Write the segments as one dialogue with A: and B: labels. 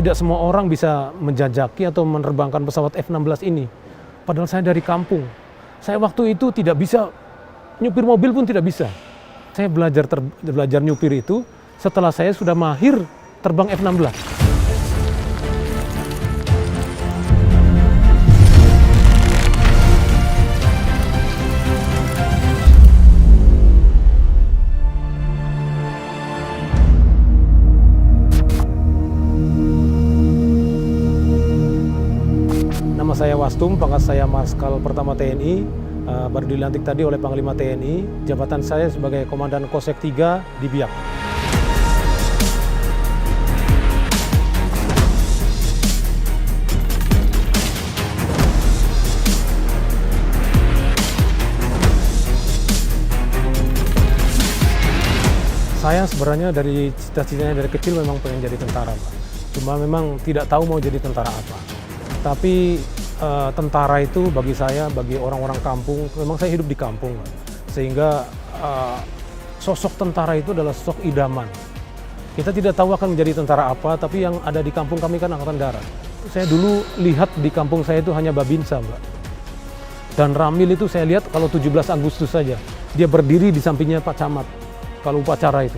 A: tidak semua orang bisa menjajaki atau menerbangkan pesawat F-16 ini. Padahal saya dari kampung. Saya waktu itu tidak bisa, nyupir mobil pun tidak bisa. Saya belajar nyupir itu setelah saya sudah mahir terbang F-16. Nama saya Wastum, pangkat saya Marskal Pertama TNI, baru dilantik tadi oleh Panglima TNI. Jabatan saya sebagai Komandan Kosek 3 di Biak. Saya sebenarnya dari cita-citanya dari kecil memang pengen jadi tentara, Pak. Cuma memang tidak tahu mau jadi tentara apa. Tapi tentara itu bagi saya, bagi orang-orang kampung, memang saya hidup di kampung, Pak. Sehingga sosok tentara itu adalah sosok idaman. Kita tidak tahu akan menjadi tentara apa, tapi yang ada di kampung kami kan Angkatan Darat. Saya dulu lihat di kampung saya itu hanya Babinsa, Mbak. Dan Ramil itu saya lihat kalau 17 Agustus saja, dia berdiri di sampingnya Pak Camat. Kalau upacara itu,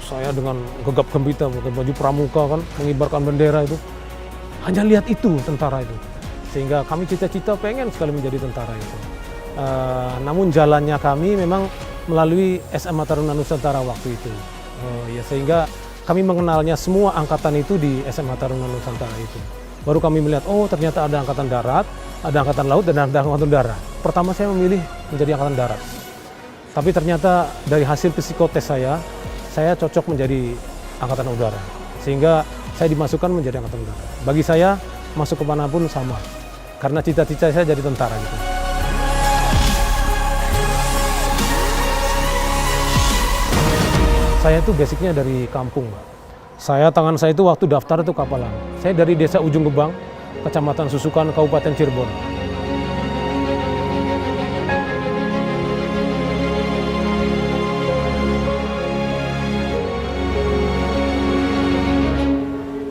A: saya dengan gegap gempita pakai baju pramuka kan, mengibarkan bendera itu, hanya lihat itu tentara itu, sehingga kami cita-cita pengen sekali menjadi tentara itu. Namun jalannya kami memang melalui SMA Taruna Nusantara waktu itu, ya sehingga kami mengenalnya semua angkatan itu di SMA Taruna Nusantara itu. Baru kami melihat, oh ternyata ada angkatan darat, ada angkatan laut, dan ada angkatan udara. Pertama saya memilih menjadi angkatan darat. Tapi ternyata dari hasil psikotes saya cocok menjadi angkatan udara. Sehingga saya dimasukkan menjadi angkatan udara. Bagi saya, masuk kemanapun sama. Karena cita-cita saya jadi tentara gitu. Saya itu basicnya dari kampung, Mbak. Tangan saya itu waktu daftar itu Kapalan. Saya dari desa Ujung Gebang, Kecamatan Susukan, Kabupaten Cirebon.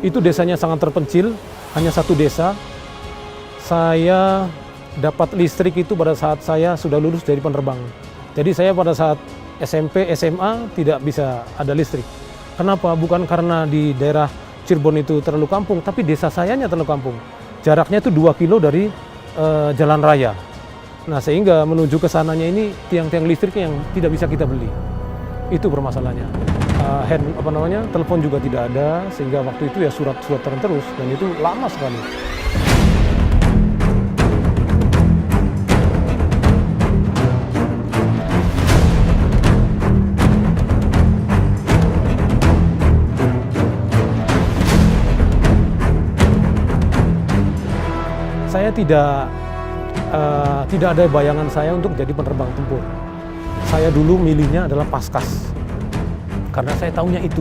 A: Itu desanya sangat terpencil, hanya satu desa. Saya dapat listrik itu pada saat saya sudah lulus dari penerbangan. Jadi saya pada saat SMP, SMA tidak bisa ada listrik. Kenapa? Bukan karena di daerah Cirebon itu terlalu kampung, tapi desa sayanya terlalu kampung. Jaraknya itu 2 kilo dari jalan raya. Nah sehingga menuju ke sananya ini tiang-tiang listriknya yang tidak bisa kita beli. Itu permasalahannya. Telepon juga tidak ada, sehingga waktu itu ya surat-suratan terus, dan itu lama sekali. Saya tidak ada bayangan saya untuk jadi penerbang tempur. Saya dulu milihnya adalah Paskas. Karena saya tahunya itu.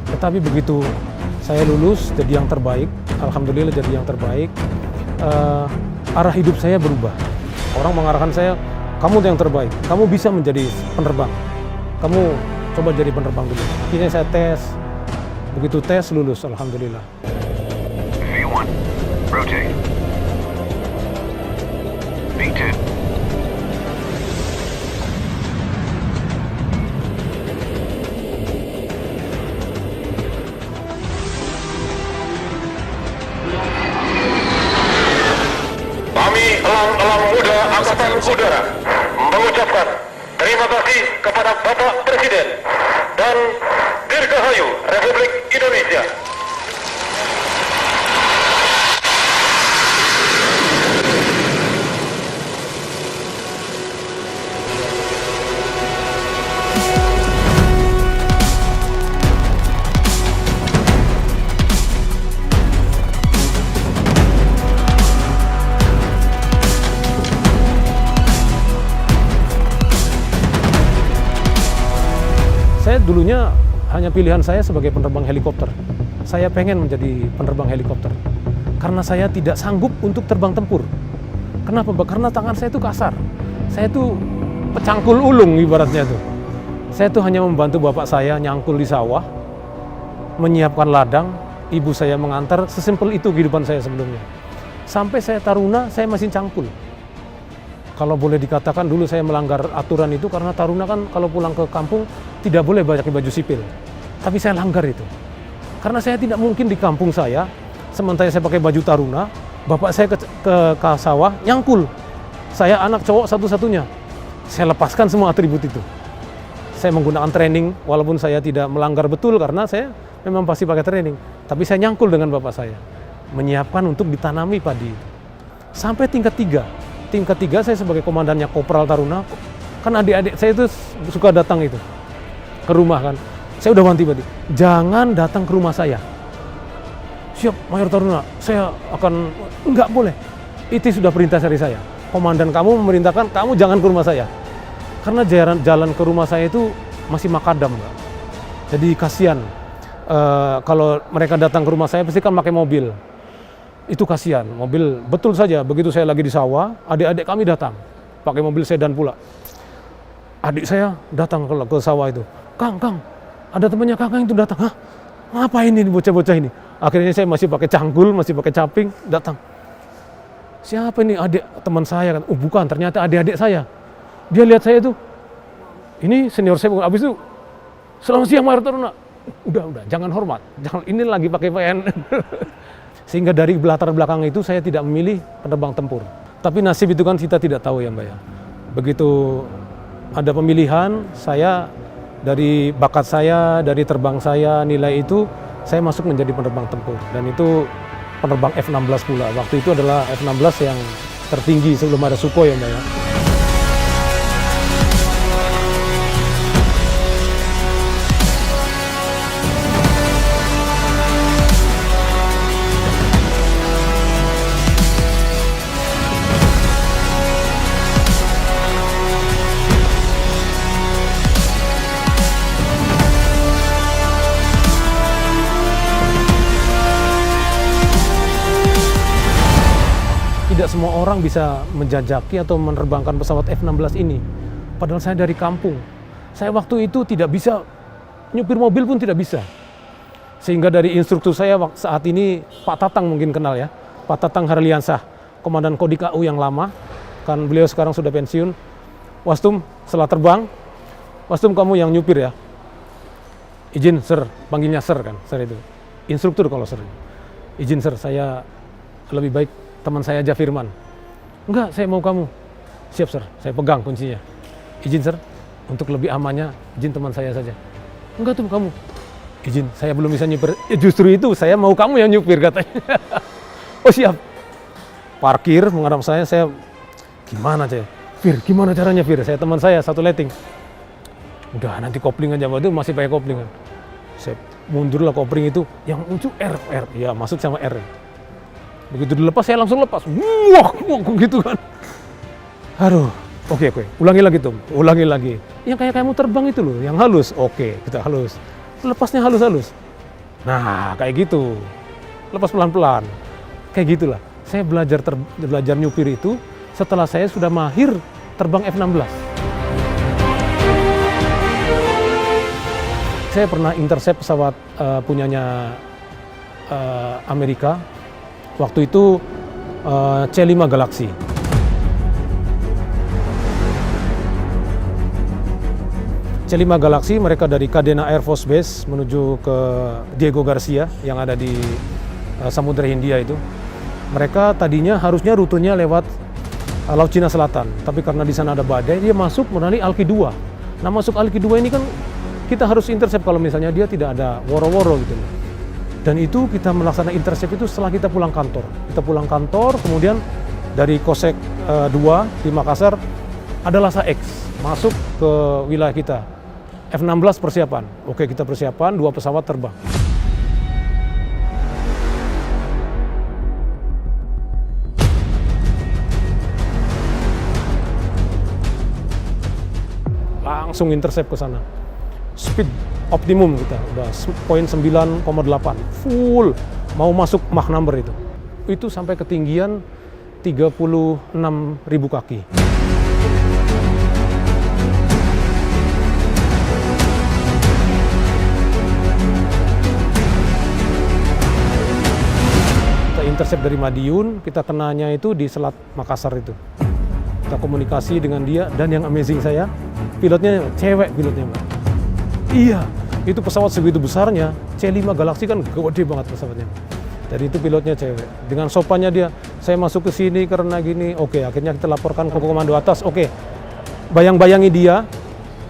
A: Tetapi begitu saya lulus jadi yang terbaik, alhamdulillah jadi yang terbaik, arah hidup saya berubah. Orang mengarahkan saya, kamu yang terbaik, kamu bisa menjadi penerbang, kamu coba jadi penerbang dulu. Akhirnya saya tes, begitu tes lulus, alhamdulillah.
B: V1, rotate. V2. Elang-elang muda Angkatan Udara mengucapkan terima kasih kepada Bapak Presiden dan Dirgahayu Republik Indonesia.
A: Saya dulunya hanya pilihan saya sebagai penerbang helikopter. Saya pengen menjadi penerbang helikopter. Karena saya tidak sanggup untuk terbang tempur. Kenapa, Pak? Karena tangan saya itu kasar. Saya itu pecangkul ulung ibaratnya tuh. Saya tuh hanya membantu bapak saya nyangkul di sawah, menyiapkan ladang, ibu saya mengantar, sesimpel itu kehidupan saya sebelumnya. Sampai saya taruna, saya masih cangkul. Kalau boleh dikatakan dulu saya melanggar aturan itu karena taruna kan kalau pulang ke kampung tidak boleh pakai baju sipil. Tapi saya langgar itu. Karena saya tidak mungkin di kampung saya, sementara saya pakai baju taruna, bapak saya ke sawah nyangkul. Saya anak cowok satu-satunya. Saya lepaskan semua atribut itu. Saya menggunakan training walaupun saya tidak melanggar betul karena saya memang pasti pakai training. Tapi saya nyangkul dengan bapak saya. Menyiapkan untuk ditanami padi. Sampai tingkat 3. Tingkat 3 saya sebagai komandannya Kopral Taruna, kan adik-adik saya itu suka datang itu ke rumah kan. Saya udah wanti-wanti, jangan datang ke rumah saya. Siap, Mayor Taruna, saya akan, enggak boleh. Itu sudah perintah dari saya. Komandan kamu memerintahkan kamu jangan ke rumah saya. Karena jalan ke rumah saya itu masih makadam, Mbak. Jadi kasihan. Kalau mereka datang ke rumah saya pasti kan pakai mobil. Itu kasihan, mobil betul saja. Begitu saya lagi di sawah, adik-adik kami datang, pakai mobil sedan pula. Adik saya datang ke sawah itu, Kang, ada temannya Kang itu datang. Hah? Ngapain ini bocah-bocah ini? Akhirnya saya masih pakai cangkul, masih pakai caping, datang. Siapa ini adik teman saya kan? Oh bukan, ternyata adik-adik saya. Dia lihat saya itu, ini senior saya. Abis itu, selamat siang Mayor Taruna. Udah, jangan hormat, jangan. Ini lagi pakai PN. Sehingga dari latar belakang itu saya tidak memilih penerbang tempur. Tapi nasib itu kan kita tidak tahu ya Mbak ya. Begitu ada pemilihan, saya dari bakat saya, dari terbang saya, nilai itu, saya masuk menjadi penerbang tempur. Dan itu penerbang F-16 pula. Waktu itu adalah F-16 yang tertinggi sebelum ada Sukhoi ya Mbak ya. Tidak semua orang bisa menjajaki atau menerbangkan pesawat F-16 ini. Padahal saya dari kampung. Saya waktu itu tidak bisa, nyupir mobil pun tidak bisa. Sehingga dari instruktur saya saat ini, Pak Tatang mungkin kenal ya. Pak Tatang Harliansah, Komandan Kodik AU yang lama. Kan beliau sekarang sudah pensiun. Wastum, setelah terbang, Wastum kamu yang nyupir ya. Izin Sir, panggilnya Sir kan, Sir itu. Instruktur kalau Sir. Izin Sir, saya lebih baik teman saya aja Firman. Enggak, saya mau kamu. Siap Sir, saya pegang kuncinya. Izin Sir, untuk lebih amannya, izin teman saya saja. Enggak tuh kamu. Izin, saya belum bisa nyupir. Justru itu, saya mau kamu yang nyupir katanya. Oh siap. Parkir menghadap saya gimana saya? Fir, gimana caranya Fir? Saya teman saya, satu letting. Udah nanti kopling aja, itu masih pakai kopling. Saya mundurlah kopling itu, yang muncul R. Ya masuk sama R. Begitu dilepas, saya langsung lepas. Wah, gitu kan. Aduh, oke. Ulangi lagi. Yang kayak kamu terbang itu loh, yang halus. Oke, kita halus. Lepasnya halus-halus. Nah, kayak gitu. Lepas pelan-pelan. Kayak gitulah. Saya belajar nyupir itu setelah saya sudah mahir terbang F-16. Saya pernah intercept pesawat punyanya Amerika. Waktu itu C5 Galaxy. C5 Galaxy mereka dari Kadena Air Force Base menuju ke Diego Garcia yang ada di Samudra Hindia itu. Mereka tadinya harusnya rutenya lewat Laut Cina Selatan, tapi karena di sana ada badai, dia masuk melalui Alki 2. Nah, masuk Alki 2 ini kan kita harus intercept kalau misalnya dia tidak ada woro-woro gitu. Dan itu kita melaksanakan intercept itu setelah kita pulang kantor. Kita pulang kantor, kemudian dari Kosek 2 di Makassar ada Lhasa X masuk ke wilayah kita. F-16 persiapan. Oke, kita persiapan, 2 pesawat terbang. Langsung intercept ke sana. Speed optimum kita udah poin 9,8 full mau masuk Mach number itu sampai ketinggian 36.000 kaki. intercept dari Madiun, kita kenanya itu di Selat Makassar itu. Kita komunikasi dengan dia, dan yang amazing saya, pilotnya cewek pilotnya, Mbak. Iya, itu pesawat segitu besarnya, C5 Galaxy kan gede banget pesawatnya. Jadi itu pilotnya cewek. Dengan sopannya dia, saya masuk ke sini karena gini, oke, akhirnya kita laporkan ke komando atas, oke. Bayang-bayangi dia,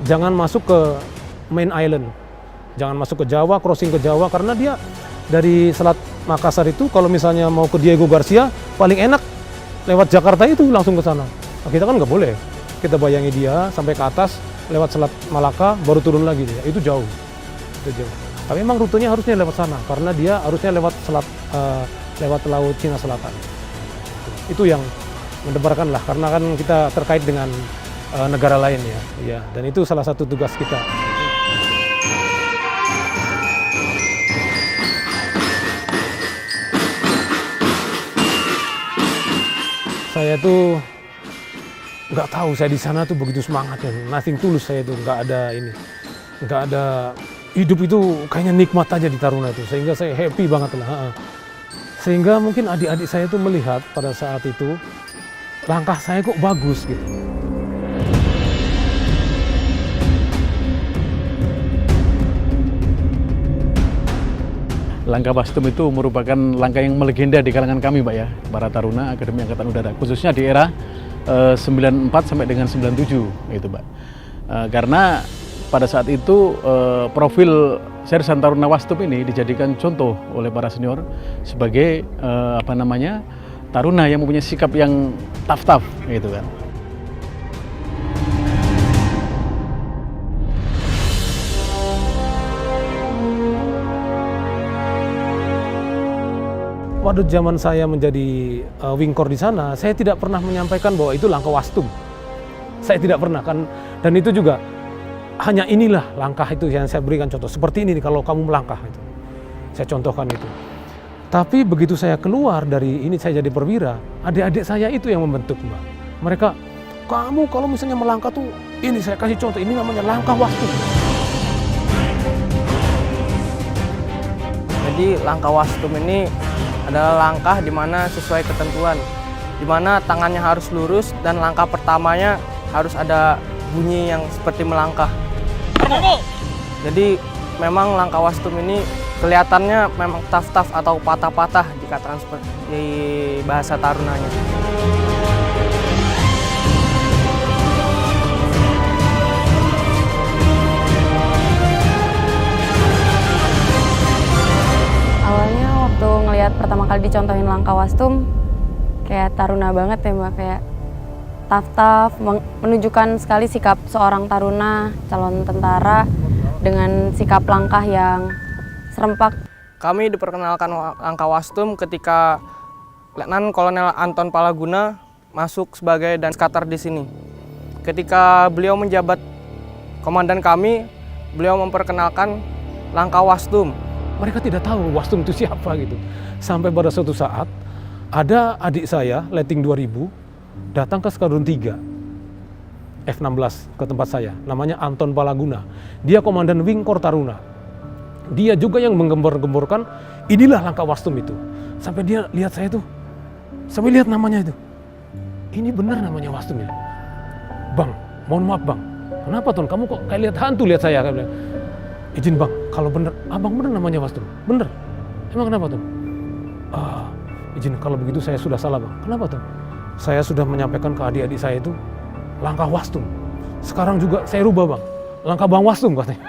A: jangan masuk ke main island. Jangan masuk ke Jawa, crossing ke Jawa, karena dia dari Selat Makassar itu kalau misalnya mau ke Diego Garcia, paling enak lewat Jakarta itu langsung ke sana. Nah, kita kan nggak boleh. Kita bayangi dia sampai ke atas, lewat Selat Malaka, baru turun lagi dia. Itu jauh. Itu jauh. Tapi memang rutenya harusnya lewat sana, karena dia harusnya lewat lewat Laut Cina Selatan. Itu yang mendebarkan lah, karena kan kita terkait dengan negara lain ya. Ya, dan itu salah satu tugas kita. Saya tuh nggak tahu, saya di sana tuh begitu semangatnya, nothing tulus saya tuh, nggak ada hidup itu kayaknya nikmat aja di Taruna itu, sehingga saya happy banget lah. Sehingga mungkin adik-adik saya tuh melihat pada saat itu langkah saya kok bagus gitu.
C: Langkah Wastum itu merupakan langkah yang melegenda di kalangan kami, Pak ya, para Taruna Akademi Angkatan Udara, khususnya di era 94 sampai dengan 97 gitu, Pak. Karena pada saat itu profil Sersan Taruna Wastum ini dijadikan contoh oleh para senior sebagai taruna yang mempunyai sikap yang tough gitu kan.
A: Waktu zaman saya menjadi wingkor di sana, saya tidak pernah menyampaikan bahwa itu langkah Wastum. Saya tidak pernah kan, dan itu juga hanya inilah langkah itu yang saya berikan contoh. Seperti ini kalau kamu melangkah itu, saya contohkan itu. Tapi begitu saya keluar dari ini, saya jadi perwira, adik-adik saya itu yang membentuk, Mbak. Mereka, kamu kalau misalnya melangkah tuh, ini saya kasih contoh, ini namanya langkah Wastum.
D: Jadi langkah Wastum ini adalah langkah di mana sesuai ketentuan, di mana tangannya harus lurus dan langkah pertamanya harus ada bunyi yang seperti melangkah. Jadi memang langkah Wastum ini kelihatannya memang tough atau patah-patah dikatakan seperti di bahasa Tarunanya.
E: Awalnya waktu ngelihat pertama kali dicontohin langkah Wastum, kayak Taruna banget ya Mbak, kayak tough, menunjukkan sekali sikap seorang Taruna, calon tentara dengan sikap langkah yang serempak.
D: Kami diperkenalkan langkah Wastum ketika Letnan Kolonel Anton Palaguna masuk sebagai Danskater di sini. Ketika beliau menjabat komandan kami, beliau memperkenalkan langkah Wastum.
A: Mereka tidak tahu Wastum itu siapa gitu. Sampai pada suatu saat, ada adik saya, Leting 2000, datang ke Skadron 3, F-16 ke tempat saya. Namanya Anton Palaguna. Dia komandan Wingkor Taruna. Dia juga yang menggembor-gemborkan, inilah langkah Wastum itu. Sampai dia lihat saya tuh, sampai lihat namanya itu. Ini benar namanya Wastum ya? Bang, mohon maaf Bang. Kenapa Ton? Kamu kok kayak lihat hantu lihat saya? Kayak bilang, izin Bang, kalau bener, Abang bener namanya Wastum? Bener. Emang kenapa Ton? Izin, kalau begitu saya sudah salah Bang. Kenapa Ton? Saya sudah menyampaikan ke adik-adik saya itu langkah Wastum. Sekarang juga saya rubah Bang, langkah Bang Wastum katanya.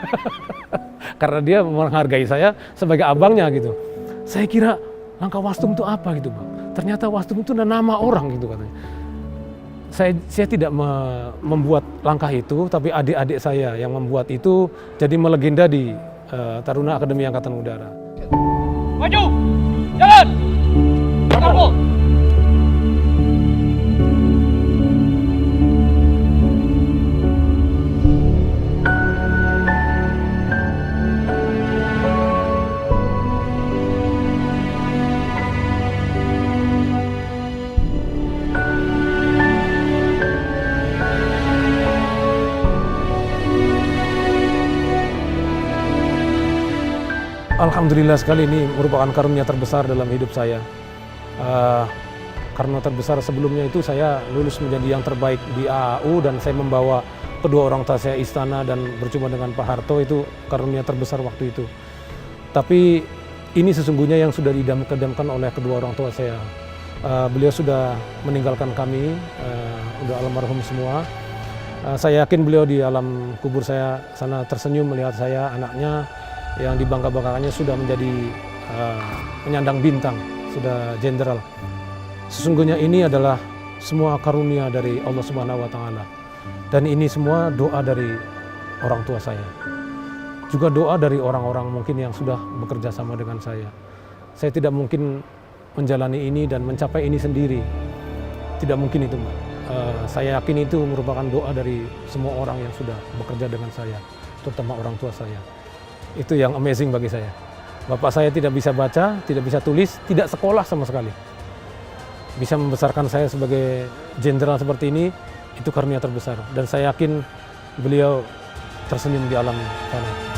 A: Karena dia menghargai saya sebagai abangnya gitu. Saya kira langkah Wastum itu apa gitu Bang. Ternyata Wastum itu nama orang gitu katanya. Saya tidak membuat langkah itu, tapi adik-adik saya yang membuat itu jadi melegenda di Taruna Akademi Angkatan Udara.
B: Maju! Jalan! Bravo!
A: Alhamdulillah sekali, ini merupakan karunia terbesar dalam hidup saya. Karena terbesar sebelumnya itu saya lulus menjadi yang terbaik di AAU dan saya membawa kedua orang tua saya istana dan berjumpa dengan Pak Harto, itu karunia terbesar waktu itu. Tapi ini sesungguhnya yang sudah didamkan oleh kedua orang tua saya. Beliau sudah meninggalkan kami, udah almarhum semua. Saya yakin beliau di alam kubur saya sana tersenyum melihat saya, anaknya yang dibangga-banggakannya sudah menjadi penyandang bintang, sudah jenderal. Sesungguhnya ini adalah semua karunia dari Allah Subhanahu wa Ta'ala. Dan ini semua doa dari orang tua saya. Juga doa dari orang-orang mungkin yang sudah bekerja sama dengan saya. Saya tidak mungkin menjalani ini dan mencapai ini sendiri. Tidak mungkin itu, Mbak. Saya yakin itu merupakan doa dari semua orang yang sudah bekerja dengan saya, terutama orang tua saya. Itu yang amazing bagi saya. Bapak saya tidak bisa baca, tidak bisa tulis, tidak sekolah sama sekali. Bisa membesarkan saya sebagai jenderal seperti ini, itu karunia terbesar. Dan saya yakin beliau tersenyum di alam sana.